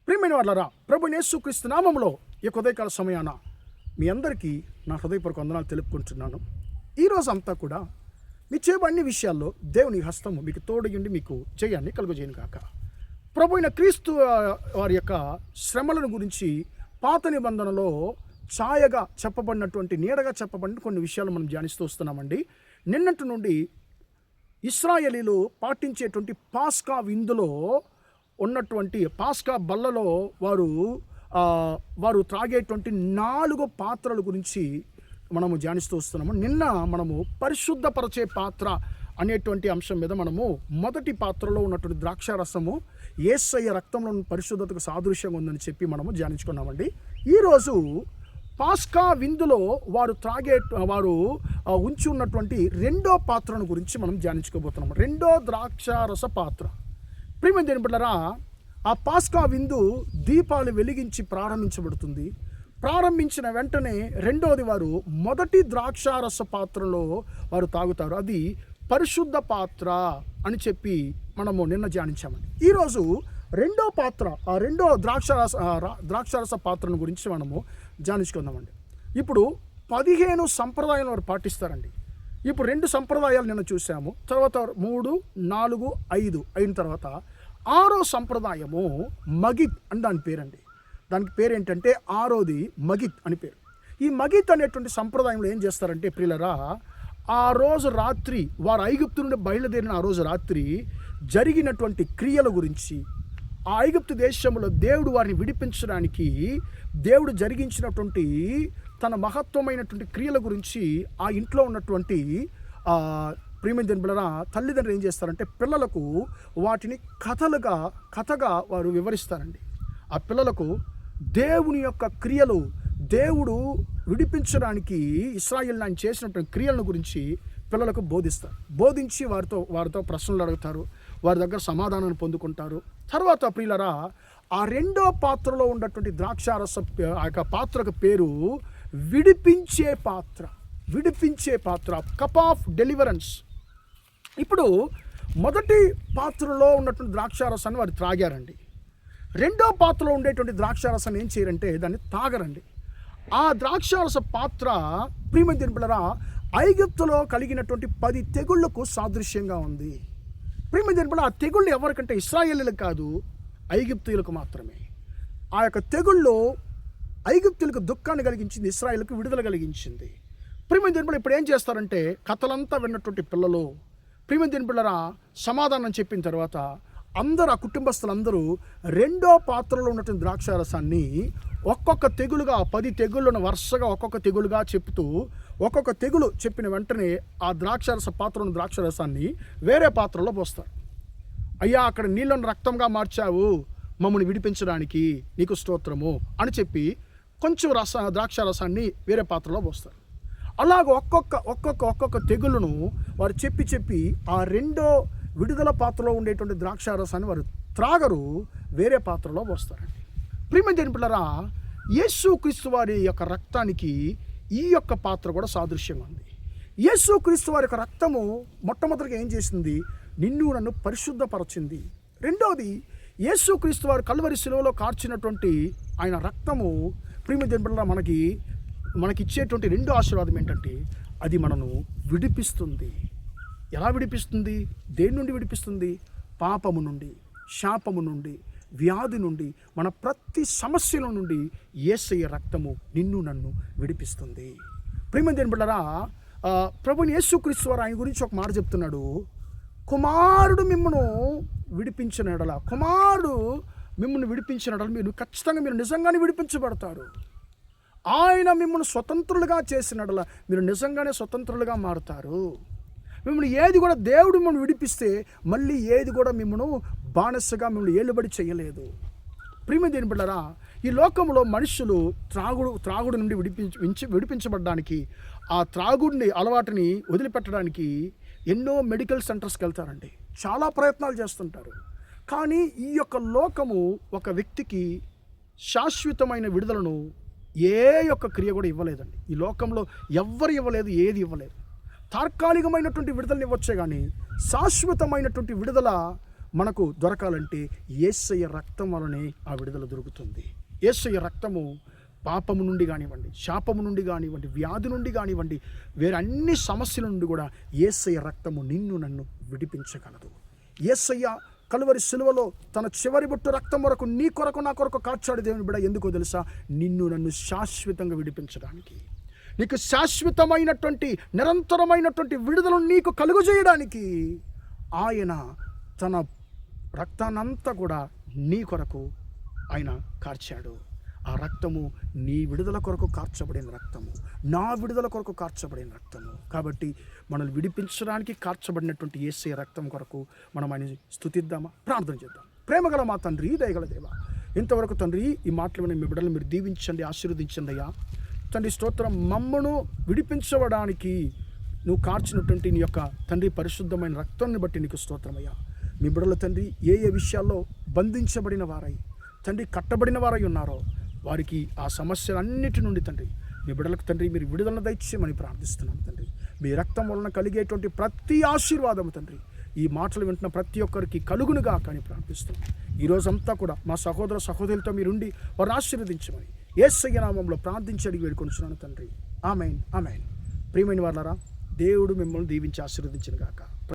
ప్రియమైన వాళ్ళరా, ప్రభువైన యేసుక్రీస్తు నామములో ఈ ఉదయకాల సమయాన మీ అందరికీ నా హృదయపూర్వక వందనాలు తెలుపుకుంటున్నాను. ఈరోజు అంతా కూడా మీ చేయబడిన విషయాల్లో దేవుని హస్తము మీకు తోడుగుండి మీకు జయాన్ని కలుగజేయను కాక. ప్రభువైన క్రీస్తు వారి యొక్క శ్రమలను గురించి పాత నిబంధనలో ఛాయగా చెప్పబడినటువంటి, నీడగా చెప్పబడిన కొన్ని విషయాలు మనం ధ్యానిస్తూ వస్తున్నామండి. నిన్నటి నుండి ఇశ్రాయేలీలు పాటించేటువంటి పాస్కా విందులో ఉన్నటువంటి పాస్కా బల్లలో వారు త్రాగేటువంటి 4 పాత్రల గురించి మనము ధ్యానిస్తూ వస్తున్నాము. నిన్న మనము పరిశుద్ధపరచే పాత్ర అనేటువంటి అంశం మీద మనము మొదటి పాత్రలో ఉన్నటువంటి ద్రాక్షారసము యేసయ్య రక్తంలో పరిశుద్ధతకు సాదృశ్యంగా ఉందని చెప్పి మనము ధ్యానించుకున్నామండి. ఈరోజు పాస్కా విందులో వారు ఉంచి ఉన్నటువంటి రెండో పాత్రను గురించి మనం ధ్యానించుకోబోతున్నాము. రెండో ద్రాక్షారస పాత్ర. ప్రియమైన దేవుని బిడ్డలారా, ఆ పాస్కా విందు దీపాలు వెలిగించి ప్రారంభించబడుతుంది. ప్రారంభించిన వెంటనే రెండోది వారు మొదటి ద్రాక్షారస పాత్రలో వారు తాగుతారు. అది పరిశుద్ధ పాత్ర అని చెప్పి మనము నిన్న ధ్యానించామండి. ఈరోజు రెండో పాత్ర, ఆ రెండో ద్రాక్షారస పాత్రను గురించి మనము ధ్యానించుకుందామండి. ఇప్పుడు 15 సంప్రదాయాలు వారు పాటిస్తారండి. ఇప్పుడు 2 సంప్రదాయాలు నిన్న చూసాము. తర్వాత 3, 4, 5 అయిన తర్వాత 6వ సంప్రదాయము మగిత్ అని దాని పేరండి. దానికి పేరు ఏంటంటే 6వది మగిత్ అని పేరు. ఈ మగిత్ అనేటువంటి సంప్రదాయంలో ఏం చేస్తారంటే ప్రియులరా, ఆ రోజు రాత్రి వారు ఐగుప్తు నుండి బయలుదేరిన ఆ రోజు రాత్రి జరిగినటువంటి క్రియల గురించి, ఆ ఐగుప్తు దేశంలో దేవుడు వారిని విడిపించడానికి దేవుడు జరిగించినటువంటి తన మహత్వమైనటువంటి క్రియల గురించి ఆ ఇంట్లో ఉన్నటువంటి ప్రియమైన బిడ్డలారా, తల్లిదండ్రులు ఏం చేస్తారంటే పిల్లలకు వాటిని కథగా వారు వివరిస్తారండి. ఆ పిల్లలకు దేవుని యొక్క క్రియలు, దేవుడు విడిపించడానికి ఇశ్రాయేలును ఆయన చేసినటువంటి క్రియలను గురించి పిల్లలకు బోధిస్తారు. బోధించి వారితో ప్రశ్నలు అడుగుతారు. వారి దగ్గర సమాధానాన్ని పొందుకుంటారు. తర్వాత ప్రియులరా, ఆ రెండో పాత్రలో ఉన్నటువంటి ద్రాక్షారస ఆ యొక్క పాత్రకు పేరు విడిపించే పాత్ర. విడిపించే పాత్ర, కప్ ఆఫ్ డెలివరెన్స్. ఇప్పుడు మొదటి పాత్రలో ఉన్నటువంటి ద్రాక్షారసాన్ని వారు త్రాగారండి. రెండో పాత్రలో ఉండేటువంటి ద్రాక్షారసాన్ని ఏం చేయరంటే దాన్ని తాగరండి. ఆ ద్రాక్షారస పాత్ర ప్రియమైన దేవుని బిడ్డలారా, ఐగుప్తులో కలిగినటువంటి 10 తెగుళ్లకు సాదృశ్యంగా ఉంది. ప్రియమైన దేవుని బిడ్డలారా, ఆ తెగుళ్ళు ఎవరికంటే ఇశ్రాయేలీలకు కాదు, ఐగుప్తీయులకు మాత్రమే. ఆ యొక్క తెగుళ్ళు ఐగుప్తీయులకు దుఃఖాన్ని కలిగించింది, ఇశ్రాయేలుకు విడుదల కలిగించింది. ప్రియమైన దేవుని బిడ్డలారా, ఇప్పుడు ఏం చేస్తారంటే కథలంతా విన్నటువంటి పిల్లలు, ప్రియమైన దేవుని బిడ్డలారా, సమాధానం చెప్పిన తర్వాత అందరూ, ఆ కుటుంబస్తులందరూ రెండో పాత్రలో ఉన్నటువంటి ద్రాక్షారసాన్ని ఒక్కొక్క తెగులుగా, 10 తెగుళ్ళను వరుసగా ఒక్కొక్క తెగులుగా చెప్తూ, ఒక్కొక్క తెగులు చెప్పిన వెంటనే ఆ ద్రాక్షారస పాత్రను ద్రాక్షారసాన్ని వేరే పాత్రలో పోస్తారు. అయ్యా, అక్కడ నీళ్ళను రక్తంగా మార్చావు, మమ్మల్ని విడిపించడానికి నీకు స్తోత్రము అని చెప్పి కొంచెం ద్రాక్షారసాన్ని వేరే పాత్రలో పోస్తారు. అలాగ ఒక్కొక్క తెగులును వారు చెప్పి ఆ రెండో విడుదల పాత్రలో ఉండేటువంటి ద్రాక్షారసాన్ని వారు త్రాగరు, వేరే పాత్రలో పోస్తారండి. ప్రియమైన దేవుని బిడ్డలారా, యేసుక్రీస్తు వారి యొక్క రక్తానికి ఈ యొక్క పాత్ర కూడా సాదృశ్యంగా ఉంది. యేసుక్రీస్తు వారి యొక్క రక్తము మొట్టమొదటిగా ఏం చేసింది? నిన్ను నన్ను పరిశుద్ధపరచింది. రెండవది, యేసుక్రీస్తు వారు కల్వరి శిలువలో కార్చినటువంటి ఆయన రక్తము ప్రియమైన దేవుని బిడ్డలారా మనకి ఇచ్చేటువంటి రెండో ఆశీర్వాదం ఏంటంటే అది మనను విడిపిస్తుంది. ఎలా విడిపిస్తుంది? దేని నుండి విడిపిస్తుంది? పాపము నుండి, శాపము నుండి, వ్యాధి నుండి, మన ప్రతి సమస్యల నుండి యేసయ్య రక్తము నిన్ను నన్ను విడిపిస్తుంది. ప్రియమైన దేవుని బిడ్డలారా, ప్రభువైన యేసుక్రీస్తు వారు ఆయన గురించి ఒక మాట చెప్తున్నాడు. కుమారుడు మిమ్మల్ని విడిపించిన ఎడల, కుమారుడు మిమ్మల్ని విడిపించిన ఎడల మీరు నిజంగానే విడిపించబడతారు. ఆయన మిమ్మల్ని స్వతంత్రులుగా చేసినట్ల మీరు నిజంగానే స్వతంత్రులుగా మారుతారు. మిమ్మల్ని ఏది కూడా, దేవుడు మిమ్మల్ని విడిపిస్తే మళ్ళీ ఏది కూడా మిమ్మల్ని బానిసగా మిమ్మల్ని ఏలుబడి చేయలేదు. ప్రియమైన దేవుని బిడ్డలారా, ఈ లోకంలో మనుషులు త్రాగుడు నుండి విడిపించబడడానికి, ఆ త్రాగుడిని అలవాటుని వదిలిపెట్టడానికి ఎన్నో మెడికల్ సెంటర్స్కి వెళ్తారండి. చాలా ప్రయత్నాలు చేస్తుంటారు. కానీ ఈ యొక్క లోకము ఒక వ్యక్తికి శాశ్వతమైన విడుదలను ఏ యొక్క క్రియ కూడా ఇవ్వలేదండి. ఈ లోకంలో ఎవ్వరు ఇవ్వలేదు, ఏది ఇవ్వలేదు. తాత్కాలికమైనటువంటి విడుదలని ఇవ్వచ్చే కానీ శాశ్వతమైనటువంటి విడుదల మనకు దొరకాలంటే యేసయ్య రక్తం వలనే ఆ విడుదల దొరుకుతుంది. యేసయ్య రక్తము పాపము నుండి కానివ్వండి, శాపము నుండి కానివ్వండి, వ్యాధి నుండి కానివ్వండి, వేరే అన్ని సమస్యల నుండి కూడా యేసయ్య రక్తము నిన్ను నన్ను విడిపించగలదు. యేసయ్య కలువరి సిలువలో తన చివరి బొట్టు రక్తం వరకు నీ కొరకు నా కొరకు కార్చాడు దేవుని బిడ్డ. ఎందుకో తెలుసా? నిన్ను నన్ను శాశ్వతంగా విడిపించడానికి, నీకు శాశ్వతమైనటువంటి నిరంతరమైనటువంటి విడుదలను నీకు కలుగజేయడానికి ఆయన తన రక్తాన్నంతా కూడా నీ కొరకు ఆయన కార్చాడు. ఆ రక్తము నీ విడుదల కొరకు కార్చబడిన రక్తము, నా విడుదల కొరకు కార్చబడిన రక్తము. కాబట్టి మనల్ని విడిపించడానికి కార్చబడినటువంటి యేసయ్య రక్తం కొరకు మనం ఆయన స్తుతిద్దామా? ప్రార్థన చేద్దాం. ప్రేమగల మా తండ్రి, దయగల దేవ, ఇంతవరకు తండ్రి ఈ మాటలు విని మీ బిడ్డలు మీరు దీవించండి, ఆశీర్వదించండి అయ్యా. తండ్రి స్తోత్రం, మమ్మను విడిపించడానికి నువ్వు కార్చినటువంటి నీ యొక్క తండ్రి పరిశుద్ధమైన రక్తాన్ని బట్టి నీకు స్తోత్రమయ్యా. మీ బిడ్డలు తండ్రి ఏ ఏ విషయాల్లో బంధించబడిన వారై తండ్రి కట్టబడిన వారై ఉన్నారో వారికి ఆ సమస్యలన్నిటి నుండి తండ్రి మీ బిడ్డలకు తండ్రి మీరు విడుదలను దయచేయమని ప్రార్థిస్తున్నాను తండ్రి. మీ రక్తం వలన కలిగేటువంటి ప్రతి ఆశీర్వాదము తండ్రి ఈ మాటలు వింటున్న ప్రతి ఒక్కరికి కలుగునుగా కానీ ప్రార్థిస్తున్నాను. ఈరోజంతా కూడా మా సహోదర సహోదరులతో మీరుండి వారిని ఆశీర్వదించమని యేసయ్య నామములో ప్రార్థించి అడిగి వేడుకొనుచున్నాను తండ్రి. ఆమేన్, ఆమేన్. ప్రియమైన వారలారా, దేవుడు మిమ్మల్ని దీవించి ఆశీర్వదించును గాక.